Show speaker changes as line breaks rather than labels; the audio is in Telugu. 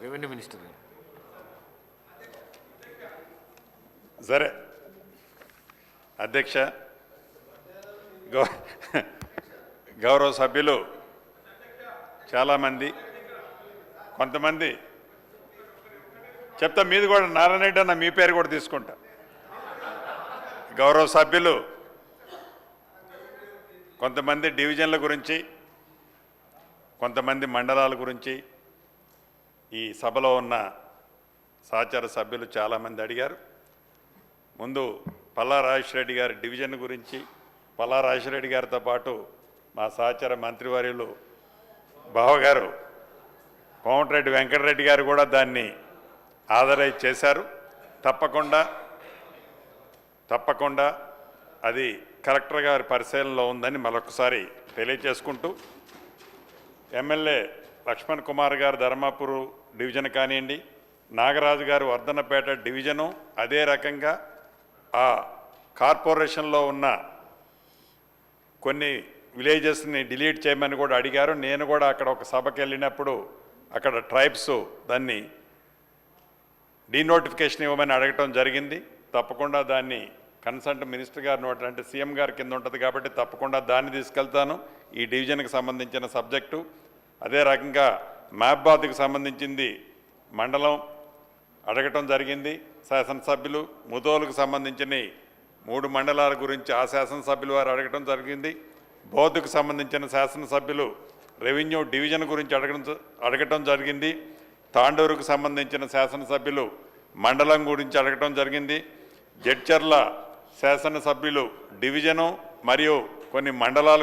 రెవెన్యూ మినిస్టర్ గారు.
సరే అధ్యక్ష, గౌరవ సభ్యులు చాలామంది, కొంతమంది చెప్తా, మీది కూడా నారాయణ రెడ్డి అన్న మీ పేరు కూడా తీసుకుంటా. గౌరవ సభ్యులు కొంతమంది డివిజన్ల గురించి, కొంతమంది మండలాల గురించి ఈ సభలో ఉన్న సహచర సభ్యులు చాలామంది అడిగారు. ముందు పల్లా రాజేశ్వరరెడ్డి గారి డివిజన్ గురించి, పల్లా రాజేశ్వరరెడ్డి గారితో పాటు మా సహచర మంత్రివర్యులు బావగారు కోమటిరెడ్డి వెంకటరెడ్డి గారు కూడా దాన్ని ఆదరైజ్ చేశారు. తప్పకుండా అది కలెక్టర్ గారి పరిశీలనలో ఉందని మరొకసారి తెలియజేసుకుంటూ, ఎమ్మెల్యే లక్ష్మణ్ కుమార్ గారు ధర్మాపూర్ డివిజన్ కానివ్వండి, నాగరాజు గారు వర్ధన్నపేట డివిజను, అదే రకంగా ఆ కార్పొరేషన్లో ఉన్న కొన్ని విలేజెస్ని డిలీట్ చేయమని కూడా అడిగారు. నేను కూడా అక్కడ ఒక సభకి వెళ్ళినప్పుడు అక్కడ ట్రైబ్స్ దాన్ని డీనోటిఫికేషన్ ఇవ్వమని అడగటం జరిగింది. తప్పకుండా దాన్ని కన్సల్ట్ మినిస్టర్ గారి నోట్, అంటే సీఎం గారి కింద ఉంటుంది కాబట్టి తప్పకుండా దాన్ని తీసుకెళ్తాను. ఈ డివిజన్కి సంబంధించిన సబ్జెక్టు. అదే రకంగా మహబాద్కి సంబంధించింది మండలం అడగటం జరిగింది శాసనసభ్యులు. ముదోలుకు సంబంధించిన 3 మండలాల గురించి ఆ శాసనసభ్యులు వారు అడగటం జరిగింది. బౌద్ధకు సంబంధించిన శాసనసభ్యులు రెవెన్యూ డివిజన్ గురించి అడగటం జరిగింది. తాండూరుకు సంబంధించిన శాసనసభ్యులు మండలం గురించి అడగటం జరిగింది. జడ్చర్ల శాసనసభ్యులు డివిజను మరియు కొన్ని మండలాలు